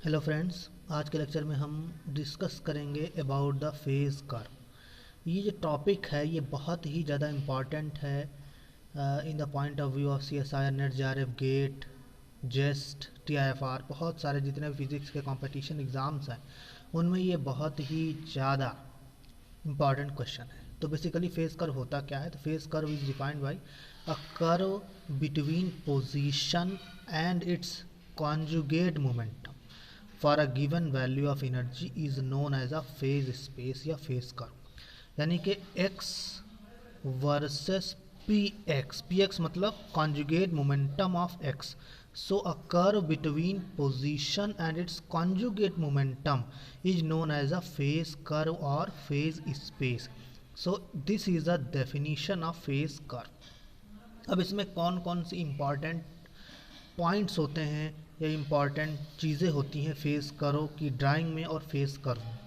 Hello friends, आज के lecture में हम डिस्कस करेंगे अबाउट द फेज़ कर्व। ये जो टॉपिक है ये बहुत ही ज़्यादा इम्पॉर्टेंट है in the point of view of CSIR, NET, JRF, GATE, JEST, TIFR। बहुत सारे जितने भी फिज़िक्स के कंपटीशन एग्ज़ाम्स हैं उनमें ये बहुत ही ज़्यादा इम्पॉर्टेंट क्वेश्चन है। तो बेसिकली फेज़ कर्व होता क्या है? तो phase curve is defined by a curve between position and its conjugate momentum for a given value of energy is known as a phase space या फेज कर्व। यानी कि x versus px मतलब conjugate momentum of x। So a curve between position and its conjugate momentum is known as a phase curve और phase space. So this is the definition of phase curve. अब इसमें कौन कौन सी important points होते हैं या important चीज़ें होती हैं फेस कर्व की ड्राइंग में और फेस कर्व में।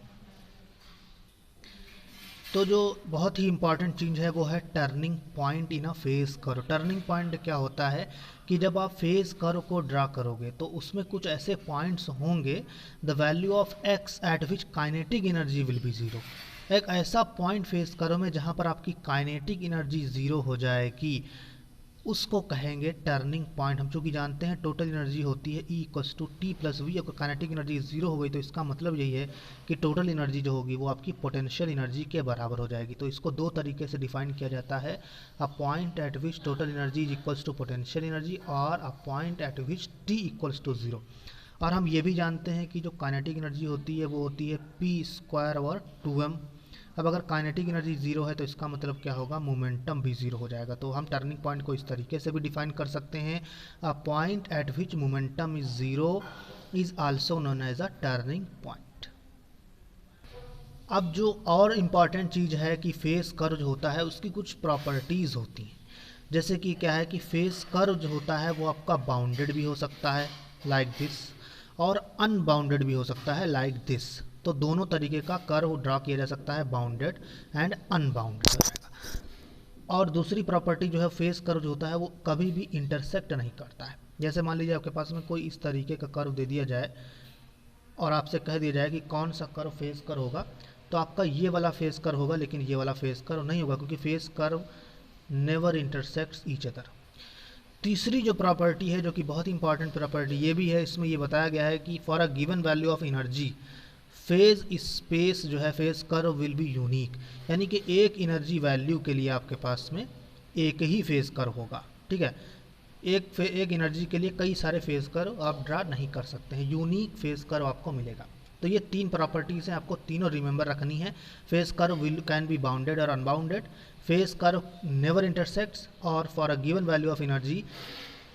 तो जो बहुत ही इम्पॉर्टेंट चीज़ है वो है turning point in a face curve. Turning point क्या होता है कि जब आप फेस कर्व को ड्रा करोगे तो उसमें कुछ ऐसे पॉइंट्स होंगे the value of x eight which kinetic energy will be zero. एक ऐसा पॉइंट फेस कर्व में जहाँ पर आपकी काइनेटिक एनर्जी ज़ीरो हो जाएगी उसको कहेंगे टर्निंग पॉइंट। हम चूँकि जानते हैं टोटल एनर्जी होती है E=T+V। अगर काइनेटिक एनर्जी ज़ीरो हो गई तो इसका मतलब यही है कि टोटल एनर्जी जो होगी वो आपकी पोटेंशियल एनर्जी के बराबर हो जाएगी। तो इसको दो तरीके से डिफाइन किया जाता है, a point at which total energy is equals to potential energy और a point at which T=0। और हम ये भी जानते हैं कि जो काइनेटिक एनर्जी होती है वो होती है p² और 2m। अब अगर काइनेटिक एनर्जी ज़ीरो है तो इसका मतलब क्या होगा, मोमेंटम भी ज़ीरो हो जाएगा। तो हम टर्निंग पॉइंट को इस तरीके से भी डिफाइन कर सकते हैं, a point at which momentum is zero is also known as a turning point. अब जो और इम्पॉर्टेंट चीज़ है कि फेस कर्व जो होता है उसकी कुछ प्रॉपर्टीज़ होती हैं। जैसे कि क्या है कि फेस कर्व जो होता है वो आपका बाउंडेड भी हो सकता है लाइक दिस और अनबाउंडेड भी हो सकता है लाइक दिस। तो दोनों तरीके का कर्व ड्रा किया जा सकता है, बाउंडेड एंड अनबाउंडेड हो जाएगा। और दूसरी प्रॉपर्टी जो है फेस कर्व जो होता है वो कभी भी इंटरसेक्ट नहीं करता है। जैसे मान लीजिए आपके पास में कोई इस तरीके का कर्व दे दिया जाए और आपसे कह दिया जाए कि कौन सा कर्व फेस कर्व होगा, तो आपका ये वाला फेस कर्व होगा लेकिन ये वाला फेस कर्व नहीं होगा, क्योंकि face curve never intersects each other. तीसरी जो प्रॉपर्टी है जो कि बहुत इंपॉर्टेंट प्रॉपर्टी ये भी है, इसमें ये बताया गया है कि for a given value of energy phase space जो है phase curve will be unique. यानी कि एक एनर्जी वैल्यू के लिए आपके पास में एक ही फेज कर्व होगा, ठीक है। एक एनर्जी के लिए कई सारे फेज कर्व आप ड्रा नहीं कर सकते हैं, यूनिक फेज कर्व आपको मिलेगा। तो ये तीन प्रॉपर्टीज़ हैं, आपको तीनों रिमेंबर रखनी है। Phase curve will can be bounded और unbounded, phase curve never intersects, और for a given value of energy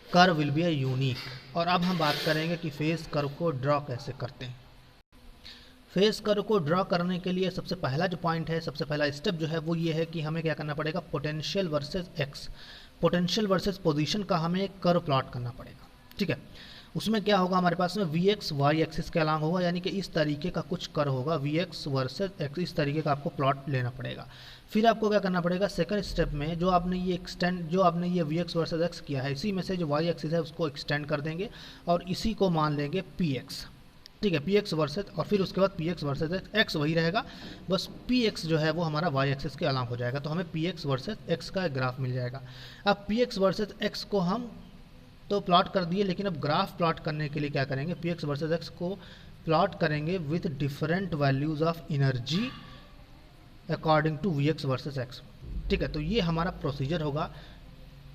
curve will be a unique. और अब हम बात करेंगे कि फेज कर्व को ड्रॉ कैसे करते हैं। फेस कर्व को ड्रॉ करने के लिए सबसे पहला जो पॉइंट है, सबसे पहला स्टेप जो है वो ये है कि हमें क्या करना पड़ेगा, potential versus x, potential versus position का हमें एक कर्व प्लॉट करना पड़ेगा, ठीक है। उसमें क्या होगा, हमारे पास में Vx वाई एक्सिस के अलॉन्ग होगा, यानी कि इस तरीके का कुछ कर्व होगा Vx वर्सेस एक्स, इस तरीके का आपको प्लॉट लेना पड़ेगा। फिर आपको क्या करना पड़ेगा, सेकंड स्टेप में जो आपने ये Vx वर्सेस एक्स किया है इसी में से जो वाई एक्सिस है उसको एक्सटेंड कर देंगे और इसी को मान लेंगे Px, ठीक है, Px वर्सेस, और फिर उसके बाद Px वर्सेस x वही रहेगा, बस Px जो है वो हमारा y एक्सिस के अलावा हो जाएगा। तो हमें Px वर्सेस x का ग्राफ मिल जाएगा। अब Px वर्सेस x को हम तो प्लॉट कर दिए, लेकिन अब ग्राफ प्लॉट करने के लिए क्या करेंगे, Px वर्सेस x को प्लॉट करेंगे with different values of energy according to Vx versus x, ठीक है। तो ये हमारा प्रोसीजर होगा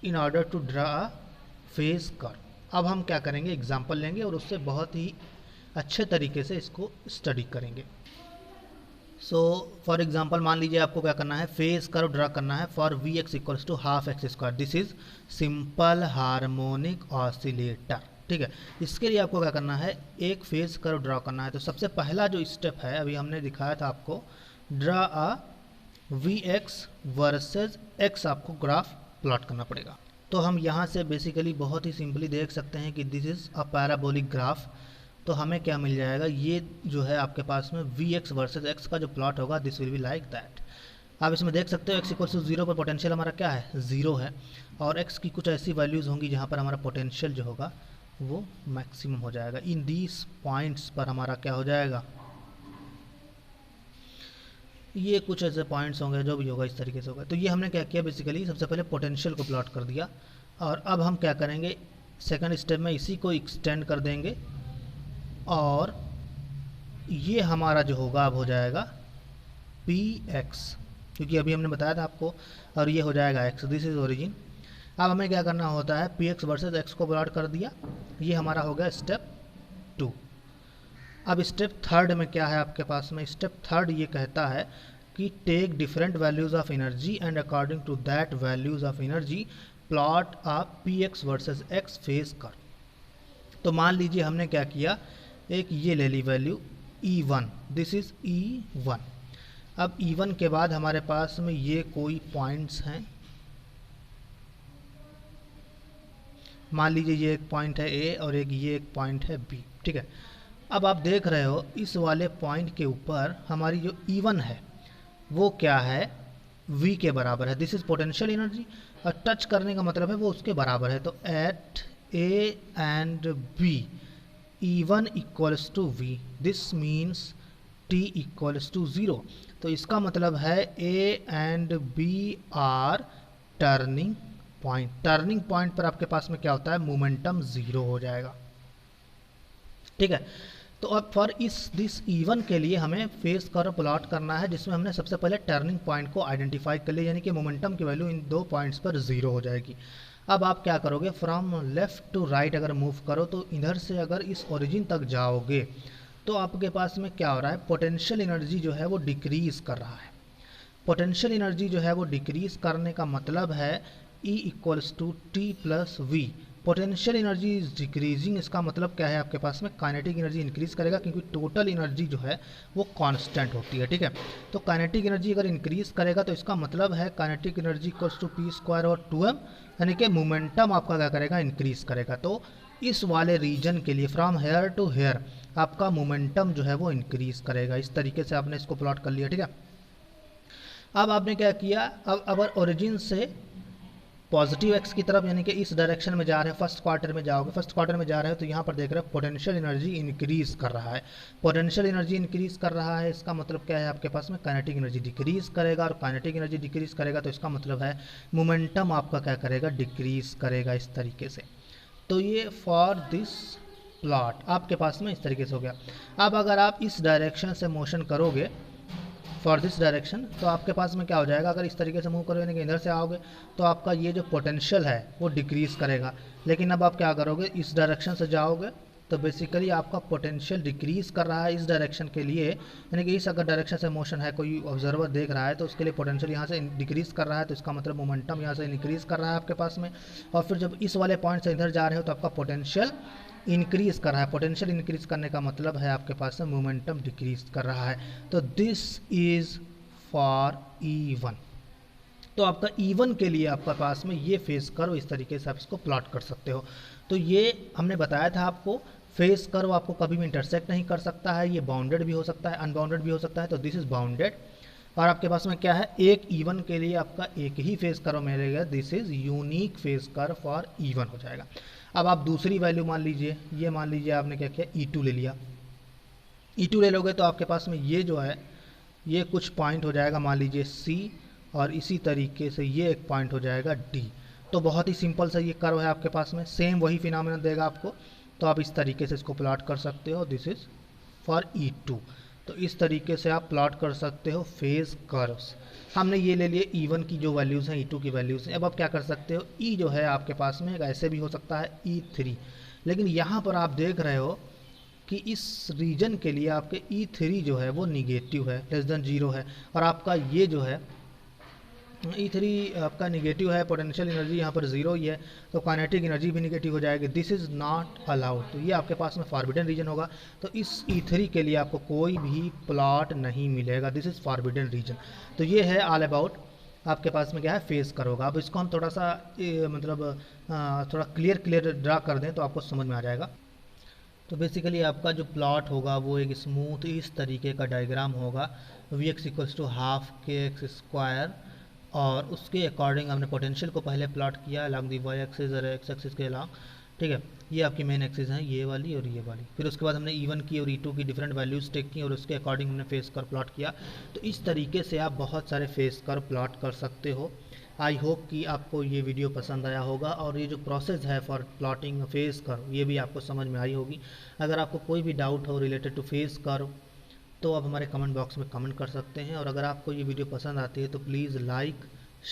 in order to draw phase curve. अब हम क्या करेंगे, एग्जाम्पल लेंगे और उससे बहुत ही अच्छे तरीके से इसको स्टडी करेंगे। सो फॉर एग्जांपल मान लीजिए आपको क्या करना है, फेज कर्व ड्रा करना है for Vx equals to half x square. This is simple harmonic oscillator, ठीक है। इसके लिए आपको क्या करना है, एक फेज कर्व ड्रा करना है। तो सबसे पहला जो स्टेप है अभी हमने दिखाया था आपको, draw a Vx versus x, आपको ग्राफ प्लॉट करना पड़ेगा। तो हम यहाँ से बेसिकली बहुत ही सिंपली देख सकते हैं कि this is a parabolic graph. तो हमें क्या मिल जाएगा, ये जो है आपके पास में Vx वर्सेस x का जो प्लॉट होगा this will be like that. आप इसमें देख सकते हो x इक्वल टू 0 पर पोटेंशियल हमारा क्या है, 0 है, और x की कुछ ऐसी वैल्यूज़ होंगी जहाँ पर हमारा पोटेंशियल जो होगा वो मैक्सिमम हो जाएगा। इन दीस पॉइंट्स पर हमारा क्या हो जाएगा, ये कुछ ऐसे पॉइंट्स होंगे, जो भी होगा इस तरीके से होगा। तो ये हमने क्या किया, बेसिकली सबसे पहले पोटेंशियल को प्लॉट कर दिया, और अब हम क्या करेंगे, सेकंड स्टेप में इसी को एक्सटेंड कर देंगे, और ये हमारा जो होगा अब हो जाएगा पी एक्स, क्योंकि अभी हमने बताया था आपको, और ये हो जाएगा एक्स, दिस इज ओरिजिन। अब हमें क्या करना होता है, पी एक्स वर्सेज एक्स को प्लॉट कर दिया, ये हमारा हो गया स्टेप 2। अब स्टेप थर्ड में क्या है आपके पास में, स्टेप थर्ड ये कहता है कि take different values of energy and according to that values of energy plot a p x versus x phase कर। तो मान लीजिए हमने क्या किया, एक ये ले ली value E1, this is E1। अब E1 के बाद हमारे पास में ये कोई पॉइंट्स हैं, मान लीजिए ये एक पॉइंट है A और ये एक पॉइंट है B, ठीक है। अब आप देख रहे हो इस वाले पॉइंट के ऊपर हमारी जो E1 है वो क्या है, V के बराबर है, दिस इज पोटेंशियल एनर्जी, और टच करने का मतलब है वो उसके बराबर है। तो at A and B E1 equals to V, this means T equals to 0। तो इसका मतलब है A and B are turning point. Turning point पर आपके पास में क्या होता है, मोमेंटम 0 हो जाएगा, ठीक है। तो अब फॉर दिस E1 के लिए हमें फेस कर्व प्लॉट करना है, जिसमें हमने सबसे पहले टर्निंग पॉइंट को आइडेंटिफाई कर लिया, यानी कि मोमेंटम की वैल्यू इन दो पॉइंट्स पर 0 हो जाएगी। अब आप क्या करोगे, फ्रॉम लेफ्ट टू राइट अगर मूव करो तो इधर से अगर इस ओरिजिन तक जाओगे तो आपके पास में क्या हो रहा है, पोटेंशियल एनर्जी जो है वो डिक्रीज कर रहा है। पोटेंशियल एनर्जी जो है वो डिक्रीज करने का मतलब है E equals to T plus V. Potential energy is decreasing, इसका मतलब क्या है, आपके पास में काइनेटिक एनर्जी इंक्रीज करेगा, क्योंकि टोटल एनर्जी जो है वो कांस्टेंट होती है, ठीक है। तो काइनेटिक एनर्जी अगर इंक्रीज करेगा तो इसका मतलब है kinetic energy equals to p square और 2m, यानी कि मोमेंटम आपका क्या करेगा, इंक्रीज करेगा। तो इस वाले रीजन के लिए फ्रॉम हेयर टू हेयर आपका मोमेंटम जो है वो इंक्रीज करेगा। इस तरीके से आपने इसको प्लॉट कर लिया, ठीक है। अब आपने क्या किया, अब अगर ओरिजिन से पॉजिटिव एक्स की तरफ यानी कि इस डायरेक्शन में जा रहे हैं, फर्स्ट क्वार्टर में जाओगे, फर्स्ट क्वार्टर में जा रहे हो तो यहाँ पर देख रहे हो पोटेंशियल एनर्जी इंक्रीज कर रहा है। पोटेंशियल एनर्जी इंक्रीज कर रहा है, इसका मतलब क्या है, आपके पास में काइनेटिक एनर्जी डिक्रीज करेगा, और काइनेटिक एनर्जी डिक्रीज करेगा तो इसका मतलब है मोमेंटम आपका क्या करेगा, डिक्रीज करेगा, इस तरीके से। तो ये फॉर दिस प्लॉट आपके पास में इस तरीके से हो गया। अब अगर आप इस डायरेक्शन से मोशन करोगे फॉर दिस डायरेक्शन तो आपके पास में क्या हो जाएगा, अगर इस तरीके से मूव करोगे यानी कि इधर से आओगे तो आपका ये जो पोटेंशियल है वो डिक्रीज करेगा। लेकिन अब आप क्या करोगे, इस डायरेक्शन से जाओगे तो बेसिकली आपका पोटेंशियल डिक्रीज कर रहा है इस डायरेक्शन के लिए, यानी कि इस अगर डायरेक्शन से मोशन है, कोई ऑब्जर्वर देख रहा है तो उसके लिए पोटेंशियल यहाँ से डिक्रीज कर रहा है, तो इसका मतलब मोमेंटम यहाँ से इंक्रीज कर रहा है आपके पास में। और फिर जब इस वाले पॉइंट से इधर जा रहे हो तो आपका पोटेंशियल इंक्रीज कर रहा है। पोटेंशियल इंक्रीज करने का मतलब है आपके पास में मोमेंटम डिक्रीज कर रहा है। तो दिस इज फॉर E1। तो आपका E1 के लिए आपके पास में ये फेस कर्व इस तरीके से आप इसको प्लॉट कर सकते हो। तो ये हमने बताया था आपको, फेस कर्व आपको कभी भी इंटरसेक्ट नहीं कर सकता है, ये बाउंडेड भी हो सकता है, अनबाउंडेड भी हो सकता है। तो दिस इज बाउंडेड, और आपके पास में क्या है, एक E1 के लिए आपका एक ही फेस कर्व मिलेगा, this is unique face curve for E1 हो जाएगा। अब आप दूसरी वैल्यू मान लीजिए, ये मान लीजिए आपने क्या किया, E2 ले लिया। E2 ले लोगे तो आपके पास में ये जो है ये कुछ पॉइंट हो जाएगा, मान लीजिए C, और इसी तरीके से ये एक पॉइंट हो जाएगा D। तो बहुत ही सिंपल सा ये कर्व है आपके पास में, सेम वही फिनोमेना देगा आपको। तो आप इस तरीके से इसको प्लॉट कर सकते हो, दिस इज फॉर E2। तो इस तरीके से आप प्लॉट कर सकते हो फेज कर्व्स। हमने ये ले लिए E1 की जो वैल्यूज़ हैं, E2 की वैल्यूज़ हैं। अब आप क्या कर सकते हो, E जो है आपके पास में ऐसे भी हो सकता है E3, लेकिन यहाँ पर आप देख रहे हो कि इस रीजन के लिए आपके E3 जो है वो निगेटिव है, लेस देन 0 है, और आपका ये जो है E3 आपका निगेटिव है, पोटेंशियल एनर्जी यहाँ पर 0 ही है, तो काइनेटिक एनर्जी भी निगेटिव हो जाएगी, दिस इज़ नॉट अलाउड। तो ये आपके पास में फॉरबिडन रीजन होगा। तो इस E3 के लिए आपको कोई भी प्लॉट नहीं मिलेगा, दिस इज़ फॉरबिडन रीजन। तो ये है ऑल अबाउट आपके पास में क्या है, फेस करोगा। अब इसको हम थोड़ा सा मतलब थोड़ा क्लियर ड्रा कर दें तो आपको समझ में आ जाएगा। तो बेसिकली आपका जो प्लॉट होगा वो एक स्मूथ इस तरीके का डायग्राम होगा, Vx equals to half kx², और उसके अकॉर्डिंग हमने पोटेंशियल को पहले प्लॉट किया अलॉन्ग दी वाई एक्सिस और एक्स एक्सिस के अलॉन्ग, ठीक है। ये आपकी मेन एक्सिस हैं, ये वाली और ये वाली। फिर उसके बाद हमने E1 की और E2 की डिफरेंट वैल्यूज़ टेक की और उसके अकॉर्डिंग हमने फेस कर्व प्लॉट किया। तो इस तरीके से आप बहुत सारे फेस कर्व प्लॉट कर सकते हो। आई होप कि आपको ये वीडियो पसंद आया होगा और ये जो प्रोसेस है फॉर प्लॉटिंग फेस कर्व ये भी आपको समझ में आई होगी। अगर आपको कोई भी डाउट हो रिलेटेड टू फेस कर्व तो आप हमारे कमेंट बॉक्स में कमेंट कर सकते हैं। और अगर आपको ये वीडियो पसंद आती है तो please like,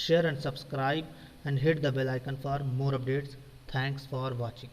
share and subscribe and hit the bell icon for more updates. Thanks for watching.